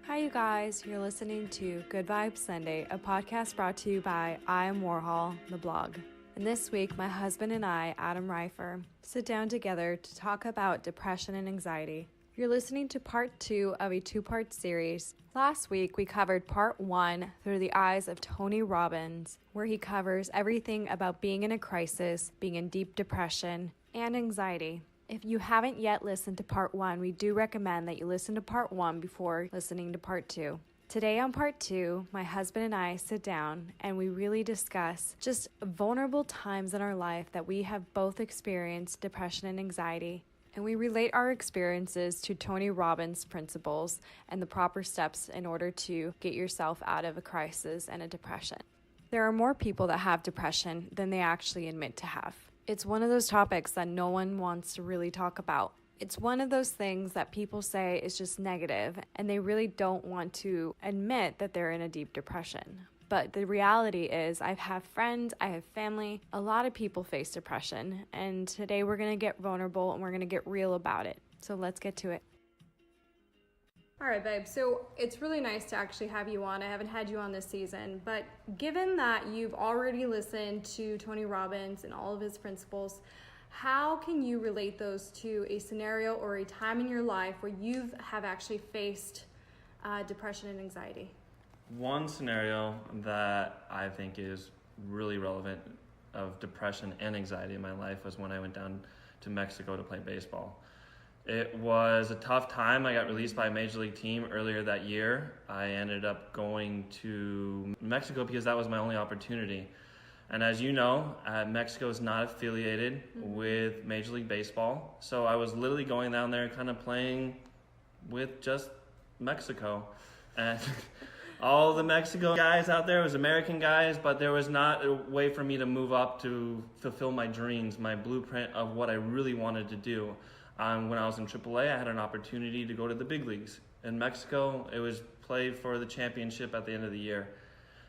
Hi, you guys. You're listening to Good Vibes Sunday, a podcast brought to you by I Am Warhol, the blog. And this week, my husband and I, Adam Reifer, sit down together to talk about depression and anxiety. You're listening to part 2 of a 2-part series. Last week, we covered part 1 through the eyes of Tony Robbins, where he covers everything about being in a crisis, being in deep depression, and anxiety. If you haven't yet listened to part 1, we do recommend that you listen to part 1 before listening to part 2. Today on part 2, my husband and I sit down and we really discuss just vulnerable times in our life that we have both experienced depression and anxiety. And we relate our experiences to Tony Robbins' principles and the proper steps in order to get yourself out of a crisis and a depression. There are more people that have depression than they actually admit to have. It's one of those topics that no one wants to really talk about. It's one of those things that people say is just negative, and they really don't want to admit that they're in a deep depression. But the reality is, I have friends, I have family, a lot of people face depression, and today we're going to get vulnerable and we're going to get real about it. So let's get to it. All right, babe. So it's really nice to actually have you on. I haven't had you on this season, but given that you've already listened to Tony Robbins and all of his principles, how can you relate those to a scenario or a time in your life where you have actually faced depression and anxiety? One scenario that I think is really relevant of depression and anxiety in my life was when I went down to Mexico to play baseball. It was a tough time. I got released by a major league team earlier that year. I ended up going to Mexico because that was my only opportunity. And as you know, Mexico is not affiliated with Major League Baseball. So I was literally going down there kind of playing with just Mexico. And all the Mexico guys out there was American guys, but there was not a way for me to move up to fulfill my dreams, my blueprint of what I really wanted to do. When I was in AAA, I had an opportunity to go to the big leagues. In Mexico, it was played for the championship at the end of the year.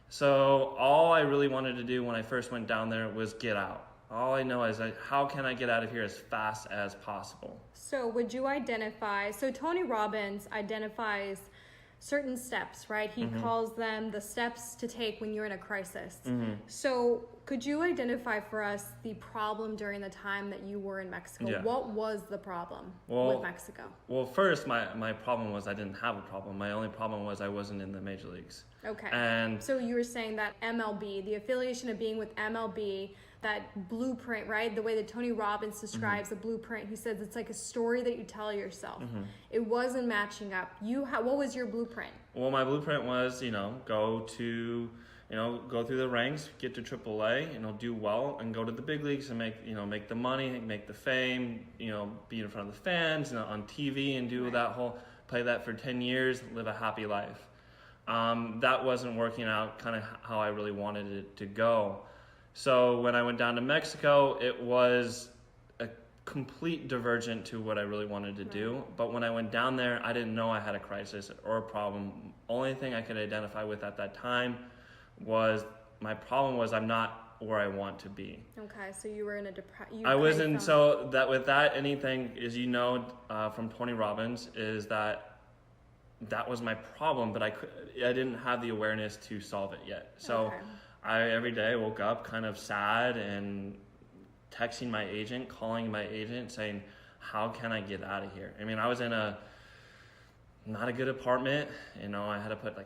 So all I really wanted to do when I first went down there was get out. All I know is how can I get out of here as fast as possible? So would you identify, so Tony Robbins identifies certain steps, right? He calls them the steps to take when you're in a crisis. So could you identify for us the problem during the time that you were in Mexico? Yeah. What was the problem with Mexico? Well, first, my problem was I didn't have a problem. My only problem was I wasn't in the major leagues. Okay. And so you were saying that MLB, the affiliation of being with MLB, that blueprint, right? The way that Tony Robbins describes the blueprint, he says it's like a story that you tell yourself. It wasn't matching up. What was your blueprint? Well, my blueprint was, go through the ranks, get to AAA, do well, and go to the big leagues and make the money, make the fame, be in front of the fans, on TV, and do play that for 10 years, live a happy life. That wasn't working out kind of how I really wanted it to go. So when I went down to Mexico, it was a complete divergent to what I really wanted to do. But when I went down there, I didn't know I had a crisis or a problem. Only thing I could identify with at that time was my problem was I'm not where I want to be. Okay, so you were in a depression. I wasn't, so that with that, anything is, from Tony Robbins, is that was my problem, but I didn't have the awareness to solve it yet. So I every day woke up kind of sad and texting my agent, calling my agent, saying, how can I get out of here? I mean, I was in not a good apartment. I had to put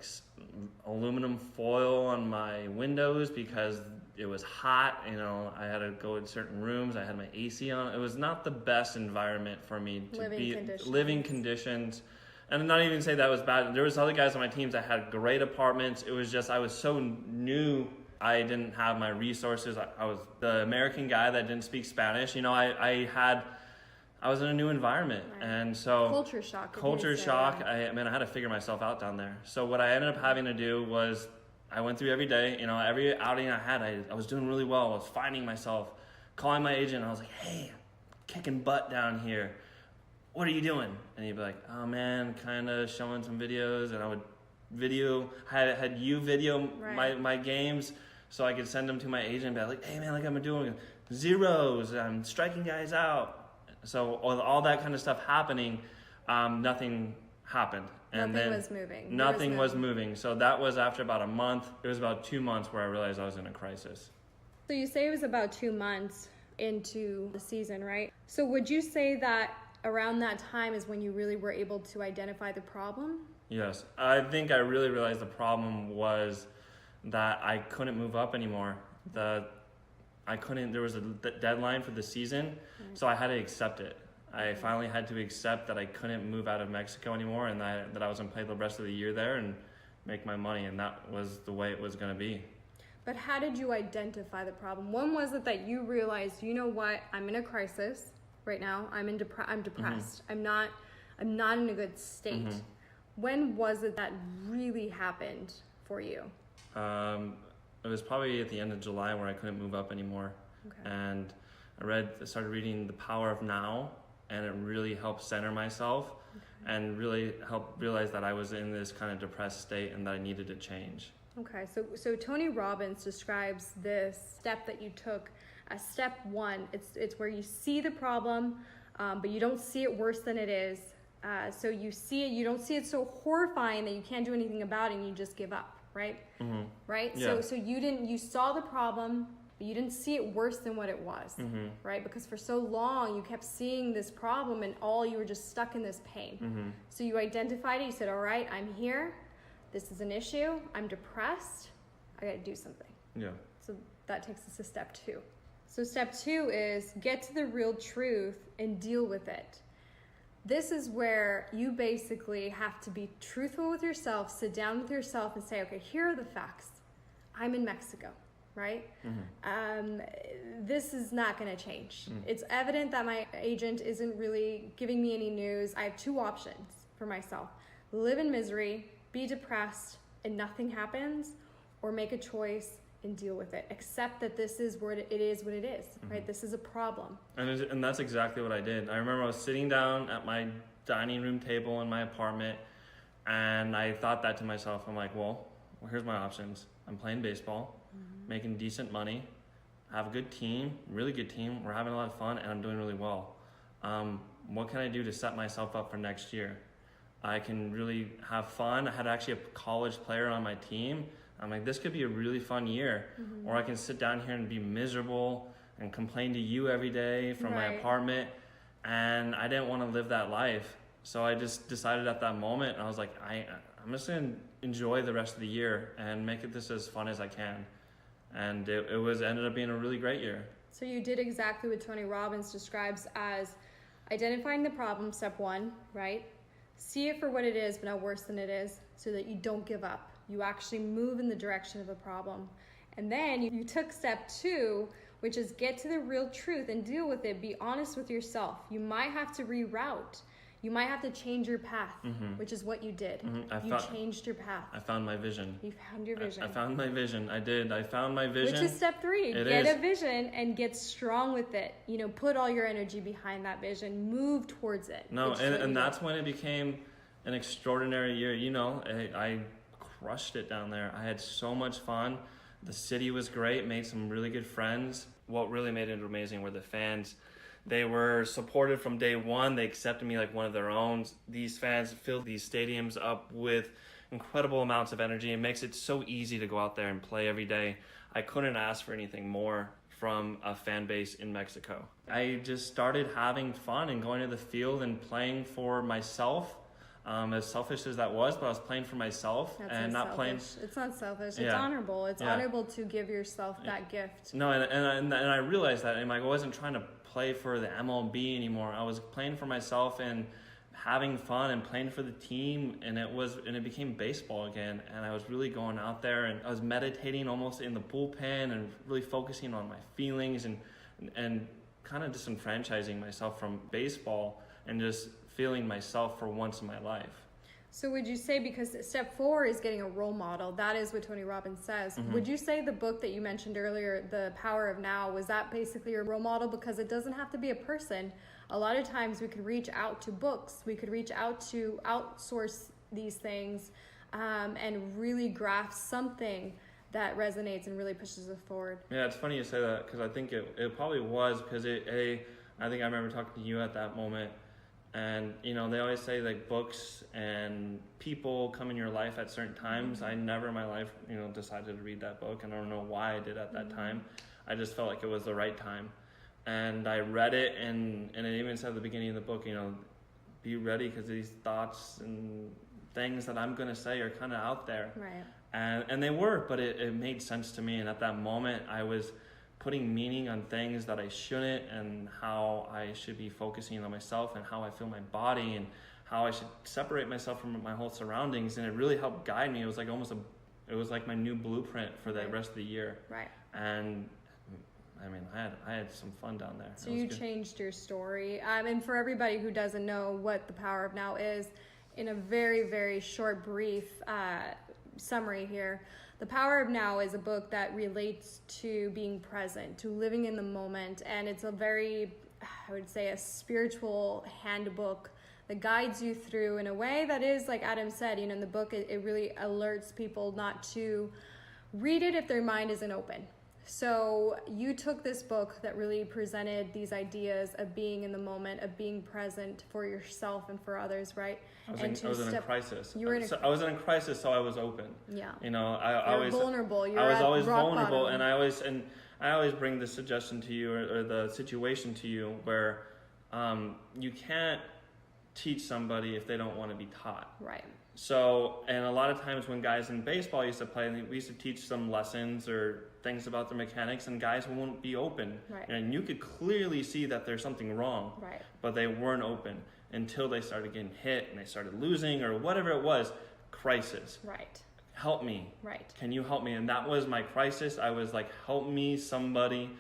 aluminum foil on my windows because it was hot. I had to go in certain rooms. I had my AC on. It was not the best environment for me to living conditions. And not even say that was bad. There was other guys on my teams that had great apartments. It was just I was so new. I didn't have my resources. I was the American guy that didn't speak Spanish. I was in a new environment, and so culture shock. I had to figure myself out down there. So what I ended up having to do was I went through every day. Every outing I had, I was doing really well. I was finding myself, calling my agent. I was like, hey, kicking butt down here. What are you doing? And he'd be like, oh man, kind of showing some videos, and I would had you video my games so I could send them to my agent and be like, hey man, I'm doing zeros, I'm striking guys out. So all that kind of stuff happening, nothing happened. And nothing was moving. Nothing was moving. So that was after about a month. It was about 2 months where I realized I was in a crisis. So you say it was about 2 months into the season, right? So would you say that around that time is when you really were able to identify the problem? Yes. I think I really realized the problem was that I couldn't move up anymore. There was a deadline for the season, so I had to accept it. I finally had to accept that I couldn't move out of Mexico anymore, and that I was going to play the rest of the year there and make my money, and that was the way it was going to be. But how did you identify the problem? When was it that you realized, you know what, I'm in a crisis right now. I'm depressed. I'm not in a good state. When was it that really happened for you? It was probably at the end of July where I couldn't move up anymore. Okay. And I started reading The Power of Now, and it really helped center myself and really helped realize that I was in this kind of depressed state and that I needed to change. Okay, so Tony Robbins describes this step that you took as step one. It's where you see the problem, but you don't see it worse than it is. So you see it, you don't see it so horrifying that you can't do anything about it and you just give up, right? Right? Yeah. So you saw the problem, but you didn't see it worse than what it was, right? Because for so long you kept seeing this problem and you were just stuck in this pain. So you identified it, you said, all right, I'm here. This is an issue. I'm depressed. I got to do something. Yeah. So that takes us to step two. So step two is get to the real truth and deal with it. This is where you basically have to be truthful with yourself, sit down with yourself and say, okay, here are the facts. I'm in Mexico, right? This is not going to change. It's evident that my agent isn't really giving me any news. I have two options for myself. Live in misery, be depressed, and nothing happens, or make a choice and deal with it. Accept that this is what it is, right? This is a problem. And that's exactly what I did. I remember I was sitting down at my dining room table in my apartment, and I thought that to myself. I'm like, well, here's my options. I'm playing baseball, making decent money, I have a good team, really good team. We're having a lot of fun, and I'm doing really well. What can I do to set myself up for next year? I can really have fun. I had actually a college player on my team. I'm like, this could be a really fun year. Or I can sit down here and be miserable and complain to you every day from my apartment. And I didn't want to live that life. So I just decided at that moment, I was like, I'm just going to enjoy the rest of the year and make it this as fun as I can. And it ended up being a really great year. So you did exactly what Tony Robbins describes as identifying the problem, step one, right? See it for what it is, but not worse than it is, so that you don't give up. You actually move in the direction of the problem. And then you took step two, which is get to the real truth and deal with it. Be honest with yourself. You might have to reroute. You might have to change your path, which is what you did. You changed your path. I found my vision. You found your vision. I found my vision. I did. I found my vision. Which is step three. Get a vision and get strong with it. You know, put all your energy behind that vision. Move towards it. No, and that's when it became an extraordinary year. You know, I crushed it down there. I had so much fun. The city was great. Made some really good friends. What really made it amazing were the fans. They were supportive from day one. They accepted me like one of their own. These fans filled these stadiums up with incredible amounts of energy. It makes it so easy to go out there and play every day. I couldn't ask for anything more from a fan base in Mexico. I just started having fun and going to the field and playing for myself. As selfish as that was, but I was playing for myself. That's and not playing. It's not selfish. It's honorable. It's honorable to give yourself that gift. No, and I realized that. And I wasn't trying to play for the MLB anymore. I was playing for myself and having fun and playing for the team. And it became baseball again. And I was really going out there and I was meditating almost in the bullpen and really focusing on my feelings and kind of disenfranchising myself from baseball and just feeling myself for once in my life. So would you say, because step 4 is getting a role model, that is what Tony Robbins says, would you say the book that you mentioned earlier, The Power of Now, was that basically your role model? Because it doesn't have to be a person. A lot of times we could reach out to books, we could reach out to outsource these things and really grasp something that resonates and really pushes us forward. Yeah, it's funny you say that, because I think it probably was, because I think I remember talking to you at that moment. And, you know, they always say like books and people come in your life at certain times. I never in my life, you know, decided to read that book. And I don't know why I did at that time. I just felt like it was the right time. And I read it, and it even said at the beginning of the book, you know, be ready because these thoughts and things that I'm going to say are kind of out there. Right. And they were, but it made sense to me. And at that moment, I was putting meaning on things that I shouldn't, and how I should be focusing on myself and how I feel my body and how I should separate myself from my whole surroundings. And it really helped guide me. It was like it was like my new blueprint for the rest of the year. Right. And I mean, I had some fun down there. So you changed your story. And for everybody who doesn't know what the Power of Now is, in a very, very short, brief summary here, The Power of Now is a book that relates to being present, to living in the moment. And it's a very, I would say, a spiritual handbook that guides you through in a way that is, like Adam said, you know, in the book, it really alerts people not to read it if their mind isn't open. So you took this book that really presented these ideas of being in the moment, of being present for yourself and for others, right? I was in a crisis. I was in a crisis, so I was open. Yeah. You know, I was vulnerable. I was always vulnerable, and I always bring the suggestion to you, or the situation to you, where you can't teach somebody if they don't want to be taught. Right. So, and a lot of times when guys in baseball used to play, we used to teach them lessons or things about the mechanics, and guys wouldn't be open. Right. And you could clearly see that there's something wrong. Right. But they weren't open until they started getting hit and they started losing or whatever it was. Crisis. Right. Help me. Right. Can you help me? And that was my crisis. I was like, help me, somebody.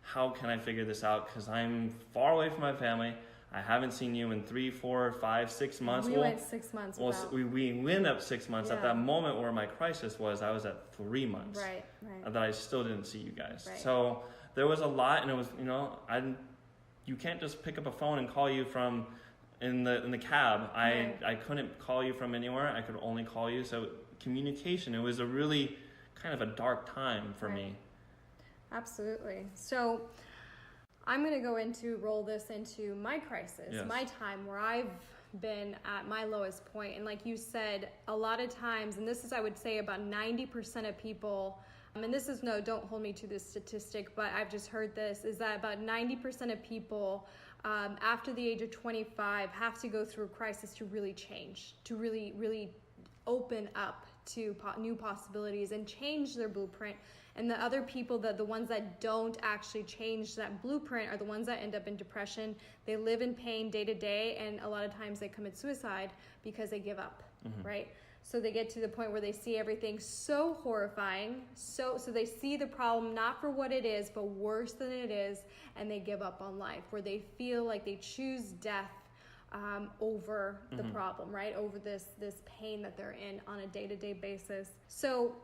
How can I figure this out? Because I'm far away from my family. I haven't seen you in 3, 4, 5, 6 months. We went 6 months. Well, we went up 6 months. Yeah. At that moment where my crisis was, I was at 3 months. Right. That I still didn't see you guys. Right. So there was a lot, and it was, you know, you can't just pick up a phone and call you from in the cab. Right. I couldn't call you from anywhere. I could only call you. So communication. It was a really kind of a dark time for me. Absolutely. So I'm going to roll this into my crisis, my time where I've been at my lowest point. And like you said, a lot of times, and this is, I would say, about 90% of people, and this is, don't hold me to this statistic, but I've just heard this, is that about 90% of people after the age of 25 have to go through a crisis to really change, to really, really open up to new possibilities and change their blueprint. And the other people, the ones that don't actually change that blueprint, are the ones that end up in depression. They live in pain day to day, and a lot of times they commit suicide because they give up, right? So they get to the point where they see everything so horrifying, so they see the problem not for what it is, but worse than it is, and they give up on life, where they feel like they choose death over the problem, right? Over this pain that they're in on a day-to-day basis. So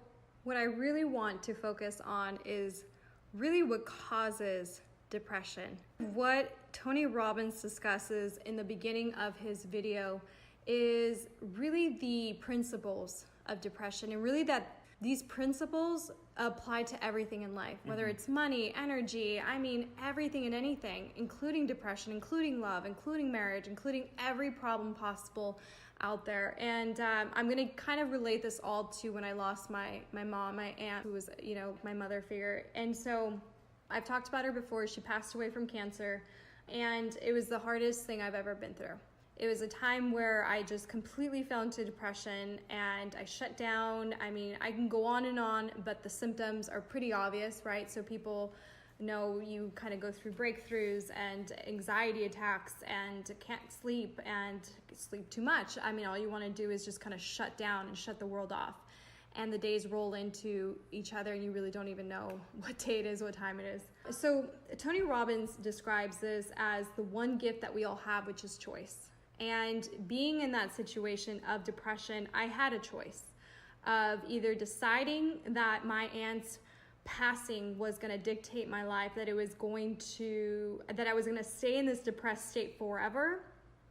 what I really want to focus on is really what causes depression. What Tony Robbins discusses in the beginning of his video is really the principles of depression, and really that these principles apply to everything in life, whether it's money, energy, I mean everything and anything, including depression, including love, including marriage, including every problem possible out there. And I'm going to kind of relate this all to when I lost my mom, my aunt, who was, my mother figure. And so I've talked about her before. She passed away from cancer, and it was the hardest thing I've ever been through. It was a time where I just completely fell into depression and I shut down. I mean, I can go on, but the symptoms are pretty obvious, right? So people know you kind of go through breakthroughs and anxiety attacks and can't sleep and sleep too much. I mean, all you want to do is just kind of shut down and shut the world off. And the days roll into each other and you really don't even know what day it is, what time it is. So Tony Robbins describes this as the one gift that we all have, which is choice. And being in that situation of depression, I had a choice of either deciding that my aunt's passing was going to dictate my life, that I was going to stay in this depressed state forever,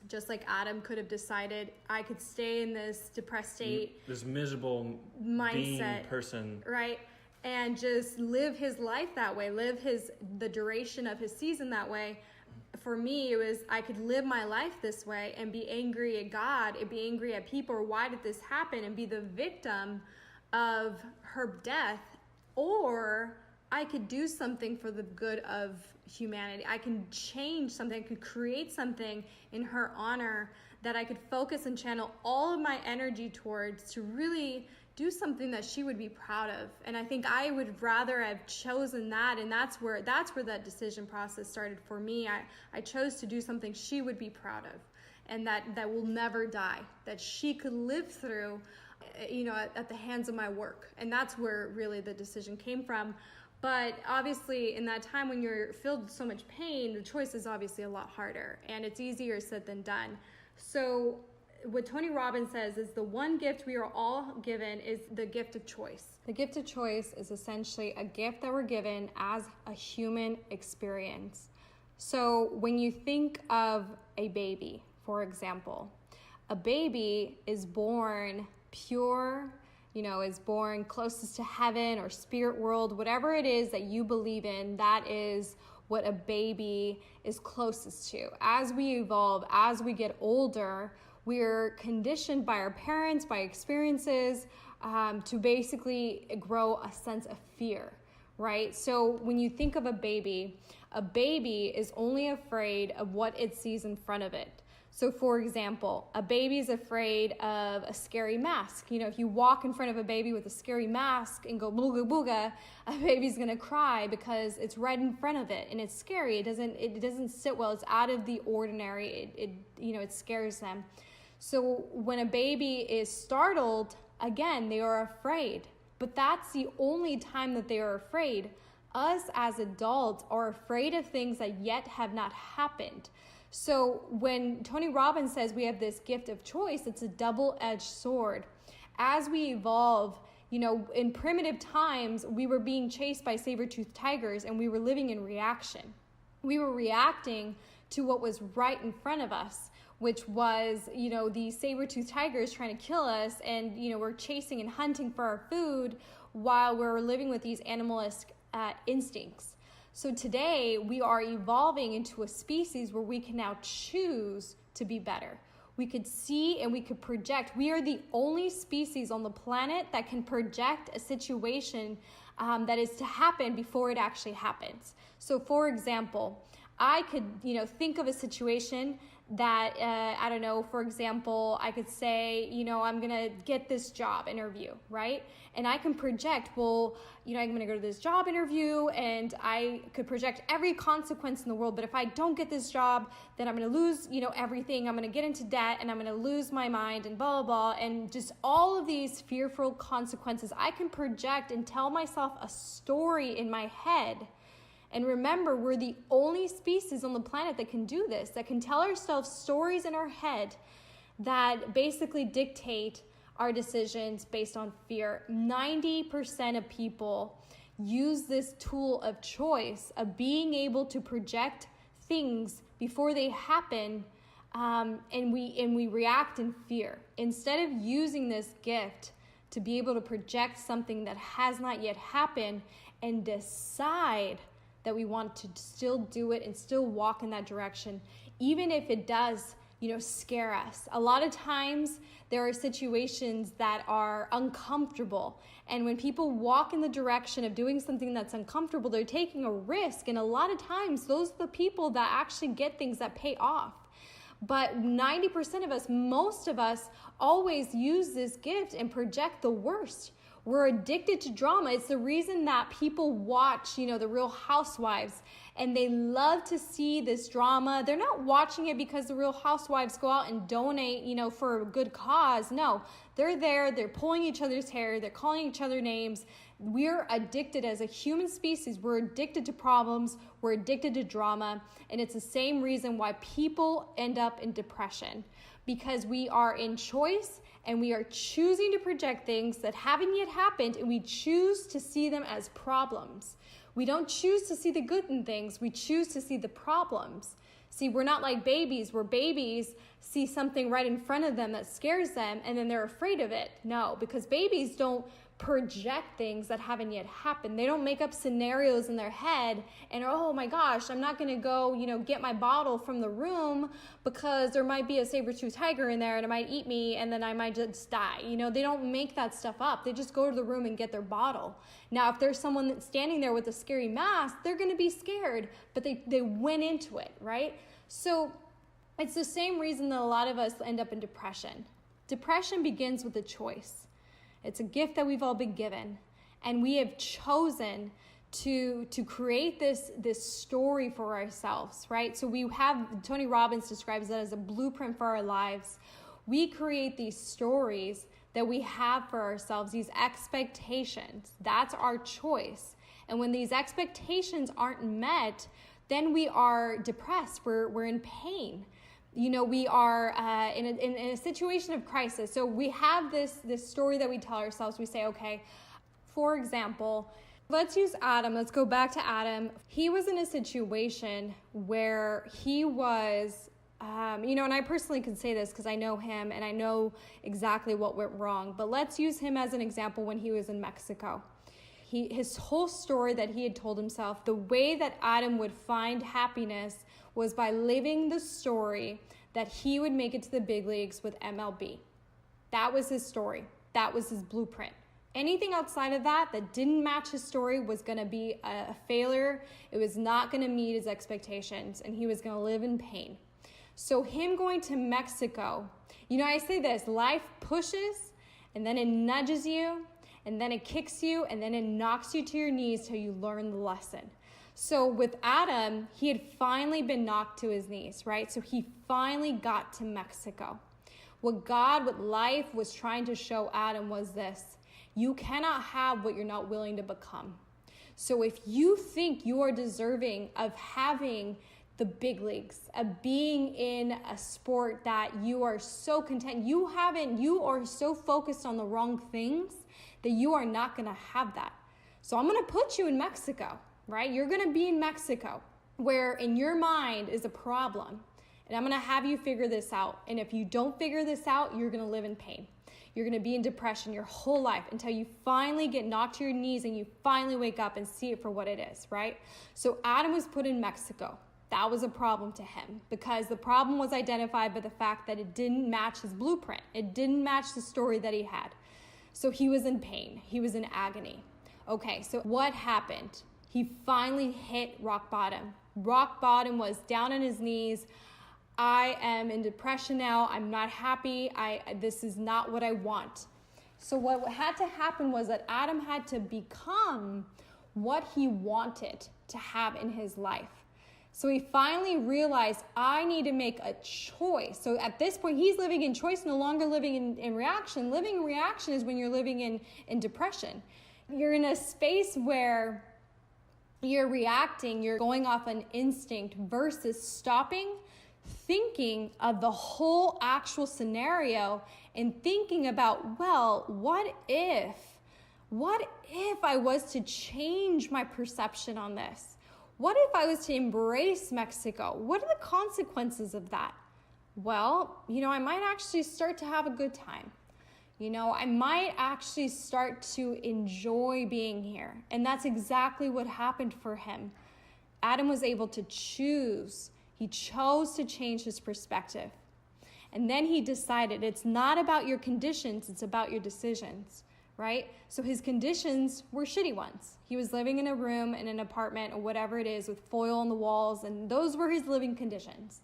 just like Adam could have decided I could stay in this depressed state, this miserable mindset person, right? And just live his life that way, live the duration of his season that way for me, it was I could live my life this way and be angry at God and be angry at people, or why did this happen, and be the victim of her death. Or I could do something for the good of humanity. I can change something. I could create something in her honor that I could focus and channel all of my energy towards to really do something that she would be proud of. And I think I would rather have chosen that, and that's where that decision process started for me. I chose to do something she would be proud of, and that will never die, that she could live through, at the hands of my work. And that's where really the decision came from. But obviously in that time when you're filled with so much pain, the choice is obviously a lot harder, and it's easier said than done. So what Tony Robbins says is the one gift we are all given is the gift of choice. The gift of choice is essentially a gift that we're given as a human experience. So when you think of a baby, for example, a baby is born pure, is born closest to heaven or spirit world, whatever it is that you believe in, that is what a baby is closest to. As we evolve, as we get older, we're conditioned by our parents, by experiences, to basically grow a sense of fear, right? So when you think of a baby is only afraid of what it sees in front of it. So for example, a baby is afraid of a scary mask. If you walk in front of a baby with a scary mask and go booga booga, a baby's gonna cry because it's right in front of it and it's scary. It doesn't sit well. It's out of the ordinary. It scares them. So when a baby is startled, again, they are afraid. But that's the only time that they are afraid. Us as adults are afraid of things that yet have not happened. So when Tony Robbins says we have this gift of choice, it's a double-edged sword. As we evolve, in primitive times, we were being chased by saber-toothed tigers and we were living in reaction. We were reacting to what was right in front of us, which was, these saber-toothed tigers trying to kill us, and, we're chasing and hunting for our food while we're living with these animalistic instincts. So today we are evolving into a species where we can now choose to be better. We could see and we could project. We are the only species on the planet that can project a situation that is to happen before it actually happens. So for example, I could, think of a situation that, for example, I could say, I'm going to get this job interview, right? And I can project, I'm going to go to this job interview, and I could project every consequence in the world. But if I don't get this job, then I'm going to lose, everything. I'm going to get into debt, and I'm going to lose my mind, and blah, blah, blah. And just all of these fearful consequences, I can project and tell myself a story in my head. And remember, we're the only species on the planet that can do this, that can tell ourselves stories in our head that basically dictate our decisions based on fear. 90% of people use this tool of choice, of being able to project things before they happen, and we react in fear. Instead of using this gift to be able to project something that has not yet happened and decide that we want to still do it and still walk in that direction, even if it does, scare us. A lot of times there are situations that are uncomfortable. And when people walk in the direction of doing something that's uncomfortable, they're taking a risk. And a lot of times those are the people that actually get things that pay off. But 90% of us, most of us, always use this gift and project the worst. We're addicted to drama. It's the reason that people watch, the Real Housewives, and they love to see this drama. They're not watching it because the Real Housewives go out and donate, for a good cause. No, they're there. They're pulling each other's hair. They're calling each other names. We're addicted as a human species. We're addicted to problems. We're addicted to drama. And it's the same reason why people end up in depression, because we are in choice and we are choosing to project things that haven't yet happened, and we choose to see them as problems. We don't choose to see the good in things. We choose to see the problems. See, we're not like babies, where babies see something right in front of them that scares them and then they're afraid of it. No, because babies don't project things that haven't yet happened. They don't make up scenarios in their head and, oh my gosh, I'm not going to go, get my bottle from the room because there might be a saber-toothed tiger in there and it might eat me and then I might just die. They don't make that stuff up. They just go to the room and get their bottle. Now, if there's someone that's standing there with a scary mask, they're going to be scared, but they went into it, right? So it's the same reason that a lot of us end up in depression. Depression begins with a choice. It's a gift that we've all been given, and we have chosen to create this story for ourselves, right? So we have, Tony Robbins describes that as a blueprint for our lives. We create these stories that we have for ourselves, these expectations. That's our choice. And when these expectations aren't met, then we are depressed, we're in pain. We are in a situation of crisis. So we have this story that we tell ourselves. We say, okay, for example, let's use Adam. Let's go back to Adam. He was in a situation where he was, and I personally can say this because I know him and I know exactly what went wrong. But let's use him as an example when he was in Mexico. His whole story that he had told himself, the way that Adam would find happiness was by living the story that he would make it to the big leagues with MLB. That was his story. That was his blueprint. Anything outside of that didn't match his story was going to be a failure. It was not going to meet his expectations, and he was going to live in pain. So him going to Mexico, I say this, life pushes, and then it nudges you, and then it kicks you, and then it knocks you to your knees till you learn the lesson. So with Adam, he had finally been knocked to his knees, right? So he finally got to Mexico. What life was trying to show Adam was this: you cannot have what you're not willing to become. So if you think you are deserving of having the big leagues, of being in a sport that you are so content, you are so focused on the wrong things that you are not going to have that. So I'm going to put you in Mexico, right? You're going to be in Mexico, where in your mind is a problem, and I'm going to have you figure this out. And if you don't figure this out, you're going to live in pain. You're going to be in depression your whole life until you finally get knocked to your knees and you finally wake up and see it for what it is, right? So Adam was put in Mexico. That was a problem to him because the problem was identified by the fact that it didn't match his blueprint. It didn't match the story that he had. So he was in pain. He was in agony. Okay, so what happened? He finally hit rock bottom. Rock bottom was down on his knees. I am in depression now. I'm not happy. This is not what I want. So what had to happen was that Adam had to become what he wanted to have in his life. So he finally realized, I need to make a choice. So at this point, he's living in choice, no longer living in reaction. Living in reaction is when you're living in depression. You're in a space where you're reacting, you're going off an instinct versus stopping, thinking of the whole actual scenario and thinking about, well, what if I was to change my perception on this? What if I was to embrace Mexico? What are the consequences of that? Well, I might actually start to have a good time. I might actually start to enjoy being here. And that's exactly what happened for him. Adam was able to choose. He chose to change his perspective. And then he decided it's not about your conditions, it's about your decisions, right? So his conditions were shitty ones. He was living in a room, in an apartment, or whatever it is, with foil on the walls, and those were his living conditions.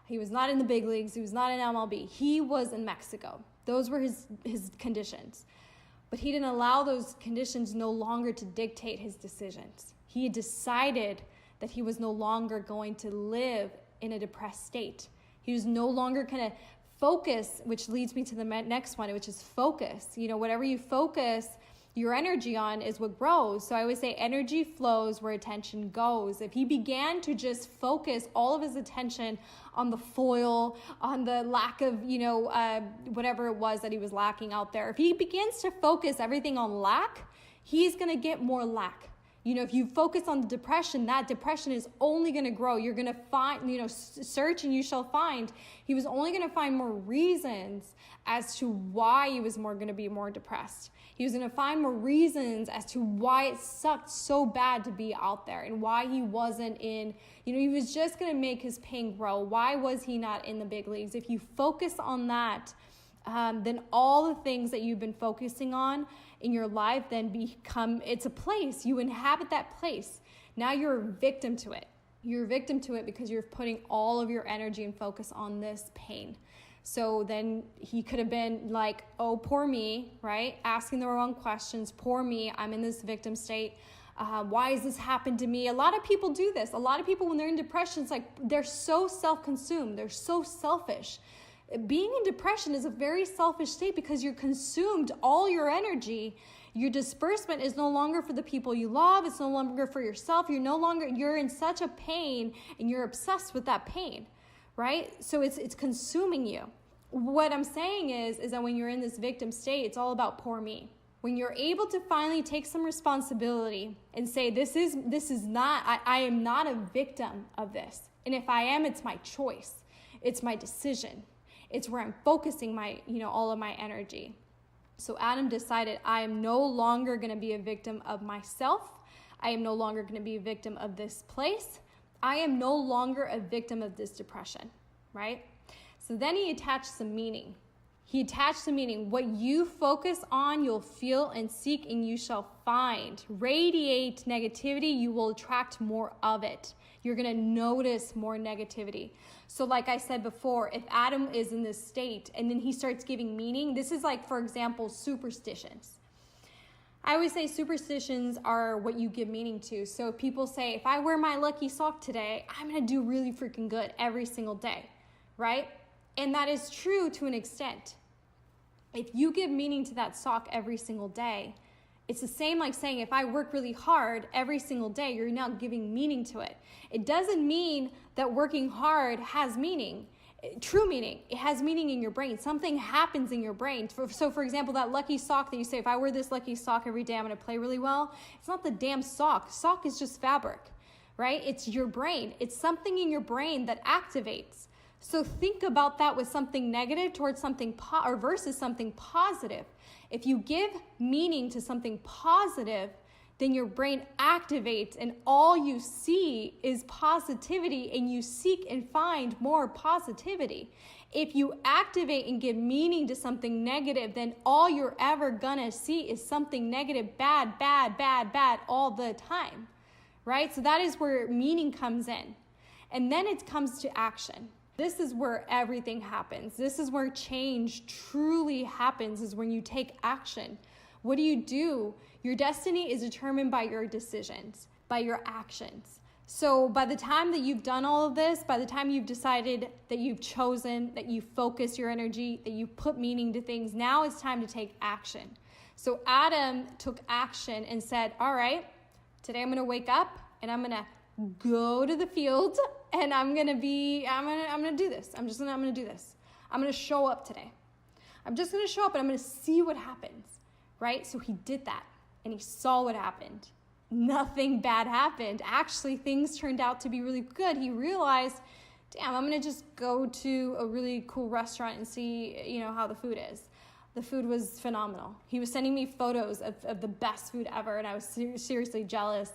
He was not in the big leagues. He was not in MLB. He was in Mexico. Those were his conditions. But he didn't allow those conditions no longer to dictate his decisions. He had decided that he was no longer going to live in a depressed state. He was no longer going to focus, which leads me to the next one, which is focus. Whatever you focus your energy on is what grows. So I always say energy flows where attention goes. If he began to just focus all of his attention on the foil, on the lack of, whatever it was that he was lacking out there, if he begins to focus everything on lack, he's going to get more lack. If you focus on the depression, that depression is only going to grow. You're going to find, search and you shall find. He was only going to find more reasons as to why he was going to be more depressed. He was going to find more reasons as to why it sucked so bad to be out there and why he wasn't in, he was just going to make his pain grow. Why was he not in the big leagues? If you focus on that, then all the things that you've been focusing on in your life then it's a place. You inhabit that place. Now you're a victim to it. You're a victim to it because you're putting all of your energy and focus on this pain. So then he could have been like, oh, poor me, right? Asking the wrong questions. Poor me. I'm in this victim state. Why has this happened to me? A lot of people do this. A lot of people, when they're in depression, it's like they're so self-consumed. They're so selfish. Being in depression is a very selfish state because you're consumed all your energy. Your disbursement is no longer for the people you love. It's no longer for yourself. You're in such a pain and you're obsessed with that pain, right? So it's consuming you. What I'm saying is that when you're in this victim state, it's all about poor me. When you're able to finally take some responsibility and say, I am not a victim of this. And if I am, it's my choice. It's my decision. It's where I'm focusing all of my energy. So Adam decided, I am no longer going to be a victim of myself. I am no longer going to be a victim of this place. I am no longer a victim of this depression, right? So then he attached some meaning. What you focus on, you'll feel and seek, and you shall find. Radiate negativity, you will attract more of it. You're going to notice more negativity. So like I said before, if Adam is in this state and then he starts giving meaning, this is like, for example, superstitions. I always say superstitions are what you give meaning to. So people say, if I wear my lucky sock today, I'm going to do really freaking good every single day, right? And that is true to an extent. If you give meaning to that sock every single day, it's the same like saying, if I work really hard every single day, you're now giving meaning to it. It doesn't mean that working hard has meaning, true meaning. It has meaning in your brain. Something happens in your brain. So for example, that lucky sock that you say, if I wear this lucky sock every day, I'm going to play really well. It's not the damn sock. Sock is just fabric, right? It's your brain. It's something in your brain that activates. So think about that with something negative towards something or versus something positive. If you give meaning to something positive, then your brain activates and all you see is positivity and you seek and find more positivity. If you activate and give meaning to something negative, then all you're ever gonna see is something negative, bad all the time, right? So that is where meaning comes in. And then it comes to action. This is where everything happens. This is where change truly happens, is when you take action. What do? Your destiny is determined by your decisions, by your actions. So by the time that you've done all of this, by the time you've decided that you've chosen, that you focus your energy, that you put meaning to things, now it's time to take action. So Adam took action and said, all right, today I'm going to wake up and I'm going to go to the field and I'm going to do this. I'm going to do this. I'm going to show up today. I'm just going to show up and I'm going to see what happens, right? So he did that and he saw what happened. Nothing bad happened. Actually, things turned out to be really good. He realized, damn, I'm going to just go to a really cool restaurant and see, how the food is. The food was phenomenal. He was sending me photos of the best food ever, and I was seriously jealous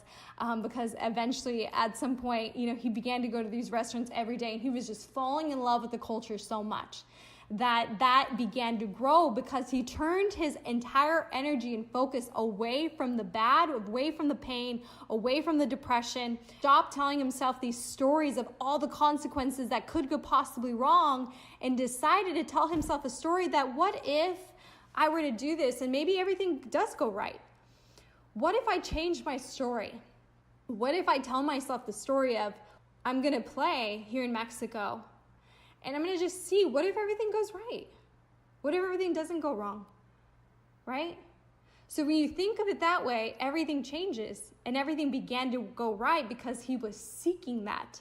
because eventually, at some point, he began to go to these restaurants every day, and he was just falling in love with the culture so much that began to grow because he turned his entire energy and focus away from the bad, away from the pain, away from the depression, stopped telling himself these stories of all the consequences that could go possibly wrong, and decided to tell himself a story that what if I were to do this and maybe everything does go right? What if I change my story? What if I tell myself the story of I'm going to play here in Mexico and I'm going to just see what if everything goes right? What if everything doesn't go wrong? Right? So when you think of it that way, everything changes and everything began to go right because he was seeking that,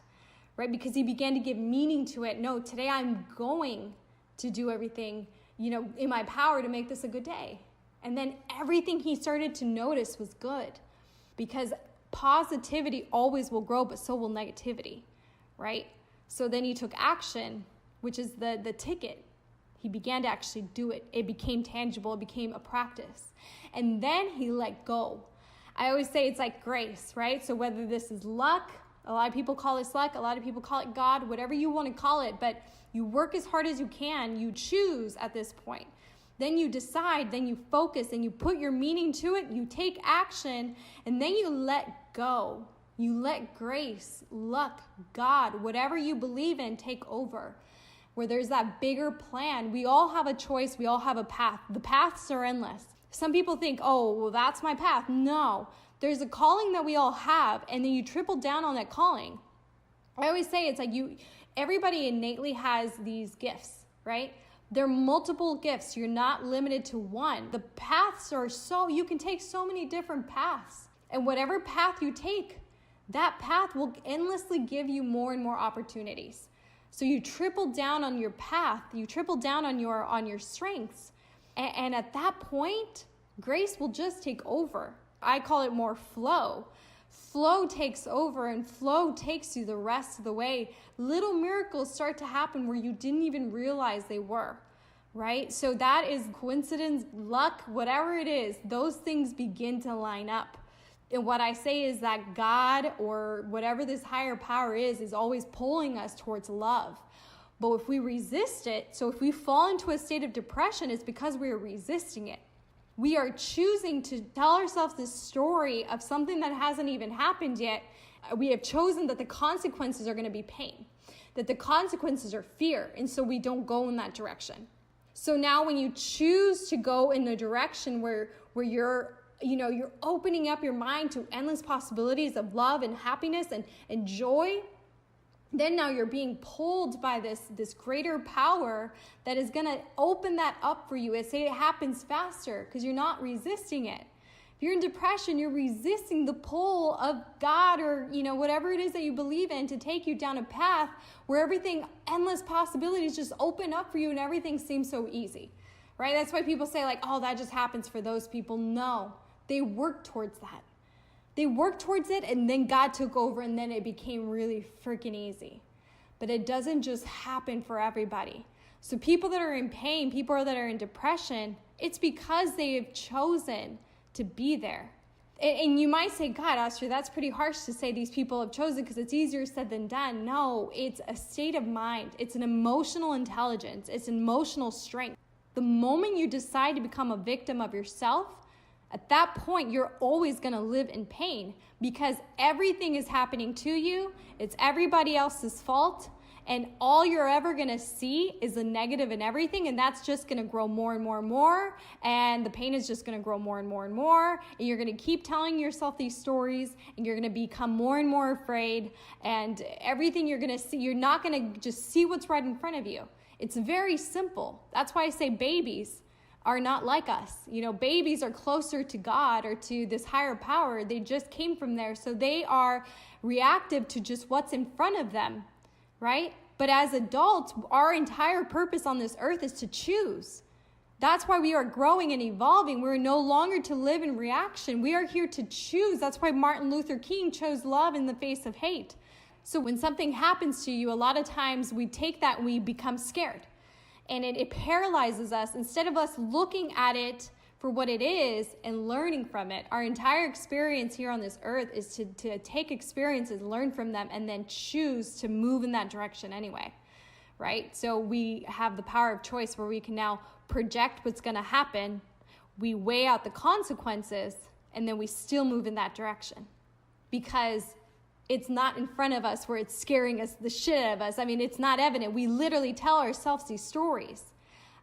right? Because he began to give meaning to it. No, today I'm going to do everything, in my power to make this a good day. And then everything he started to notice was good because Positivity always will grow, but so will negativity, right? So then he took action, which is the ticket. He began to actually do it. It became tangible. It became a practice. And then he let go. I always say it's like grace, right? So whether this is luck, a lot of people call it luck, a lot of people call it God, whatever you want to call it, but you work as hard as you can. You choose at this point. Then you decide, then you focus, and you put your meaning to it. You take action, and then you let go. You let grace, luck, God, whatever you believe in, take over. Where there's that bigger plan. We all have a choice. We all have a path. The paths are endless. Some people think, oh, well, that's my path. No, there's a calling that we all have, and then you triple down on that calling. I always say it's like everybody innately has these gifts, right? There are multiple gifts. You're not limited to one. The paths are you can take so many different paths. And whatever path you take, that path will endlessly give you more and more opportunities. So you triple down on your path. You triple down on your strengths. And at that point, grace will just take over. I call it more flow. Flow takes over, and flow takes you the rest of the way. Little miracles start to happen where you didn't even realize they were, right? So that is coincidence, luck, whatever it is, those things begin to line up. And what I say is that God, or whatever this higher power is always pulling us towards love. But if we resist it, so if we fall into a state of depression, it's because we are resisting it. We are choosing to tell ourselves this story of something that hasn't even happened yet. We have chosen that the consequences are going to be pain, that the consequences are fear, and so we don't go in that direction. So now when you choose to go in a direction where you're opening up your mind to endless possibilities of love and happiness and joy, then now you're being pulled by this greater power that is going to open that up for you. I say it happens faster because you're not resisting it. If you're in depression, you're resisting the pull of God or, whatever it is that you believe in to take you down a path where endless possibilities just open up for you and everything seems so easy, right? That's why people say like, oh, that just happens for those people. No, they work towards that. They worked towards it, and then God took over, and then it became really freaking easy. But it doesn't just happen for everybody. So people that are in pain, people that are in depression, it's because they have chosen to be there. And you might say, God, Esther, that's pretty harsh to say these people have chosen because it's easier said than done. No, it's a state of mind. It's an emotional intelligence. It's an emotional strength. The moment you decide to become a victim of yourself, at that point, you're always going to live in pain because everything is happening to you. It's everybody else's fault. And all you're ever going to see is the negative in everything. And that's just going to grow more and more and more. And the pain is just going to grow more and more and more. And you're going to keep telling yourself these stories. And you're going to become more and more afraid. And everything you're going to see, you're not going to just see what's right in front of you. It's very simple. That's why I say babies are not like us. Babies are closer to God or to this higher power. They just came from there. So they are reactive to just what's in front of them, right? But as adults, our entire purpose on this earth is to choose. That's why we are growing and evolving. We're no longer to live in reaction. We are here to choose. That's why Martin Luther King chose love in the face of hate. So when something happens to you, a lot of times we take that and we become scared. And it paralyzes us. Instead of us looking at it for what it is and learning from it, our entire experience here on this earth is to take experiences, learn from them, and then choose to move in that direction anyway, right? So we have the power of choice where we can now project what's going to happen. We weigh out the consequences, and then we still move in that direction because it's not in front of us where it's scaring us the shit out of us. I mean, it's not evident. We literally tell ourselves these stories.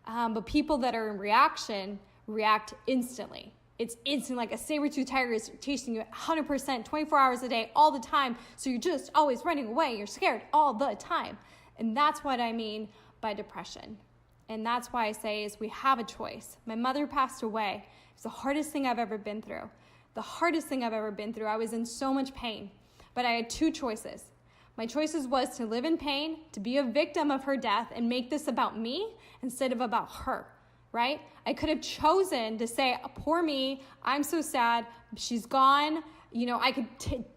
But people that are in reaction react instantly. It's instant, like a saber-tooth tiger is chasing you 100%, 24 hours a day, all the time. So you're just always running away. You're scared all the time. And that's what I mean by depression. And that's why I say is we have a choice. My mother passed away. It's the hardest thing I've ever been through. The hardest thing I've ever been through. I was in so much pain. But I had two choices. My choices was to live in pain, to be a victim of her death, and make this about me instead of about her, right? I could have chosen to say, poor me, I'm so sad, she's gone, I could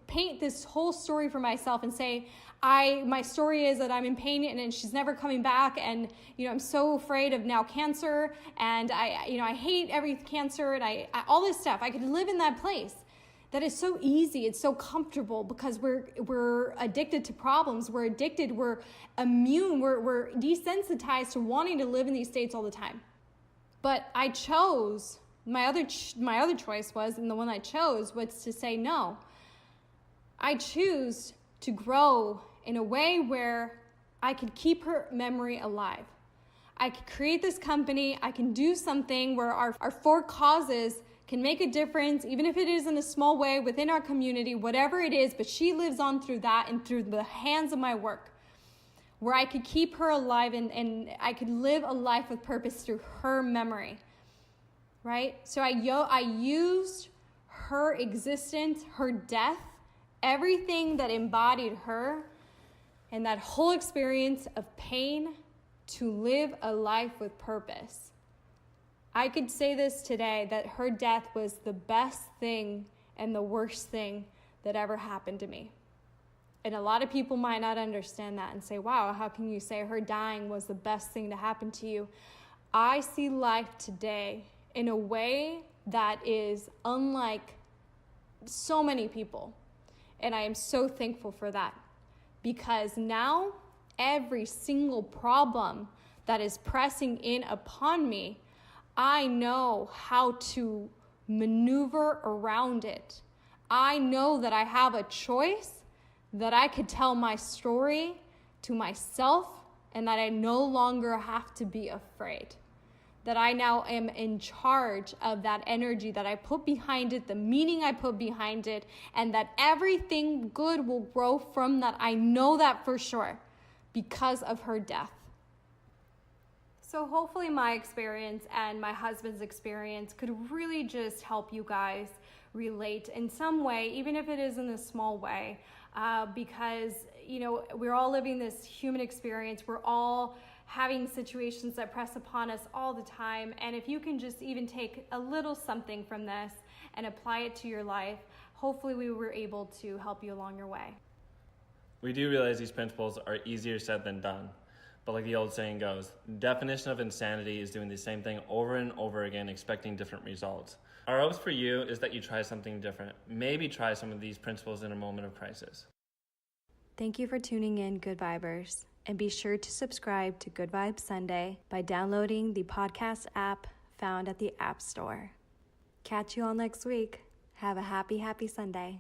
paint this whole story for myself and say, my story is that I'm in pain and she's never coming back, and I'm so afraid of now cancer, and I hate every cancer, and I all this stuff. I could live in that place. That is so easy. It's so comfortable because we're addicted to problems. We're addicted. We're immune. We're desensitized to wanting to live in these states all the time. But I chose. My other choice was, and the one I chose was to say no. I choose to grow in a way where I could keep her memory alive. I could create this company. I can do something where our 4 causes can make a difference, even if it is in a small way within our community, whatever it is, but she lives on through that and through the hands of my work, where I could keep her alive and I could live a life with purpose through her memory, right? So I used her existence, her death, everything that embodied her, and that whole experience of pain to live a life with purpose. I could say this today, that her death was the best thing and the worst thing that ever happened to me. And a lot of people might not understand that and say, wow, how can you say her dying was the best thing to happen to you? I see life today in a way that is unlike so many people. And I am so thankful for that. Because now every single problem that is pressing in upon me, I know how to maneuver around it. I know that I have a choice, that I could tell my story to myself, and that I no longer have to be afraid. That I now am in charge of that energy that I put behind it, the meaning I put behind it, and that everything good will grow from that. I know that for sure because of her death. So hopefully my experience and my husband's experience could really just help you guys relate in some way, even if it is in a small way, because, we're all living this human experience. We're all having situations that press upon us all the time. And if you can just even take a little something from this and apply it to your life, hopefully we were able to help you along your way. We do realize these principles are easier said than done. But like the old saying goes, the definition of insanity is doing the same thing over and over again, expecting different results. Our hopes for you is that you try something different. Maybe try some of these principles in a moment of crisis. Thank you for tuning in, Good Vibers. And be sure to subscribe to Good Vibes Sunday by downloading the podcast app found at the App Store. Catch you all next week. Have a happy Sunday.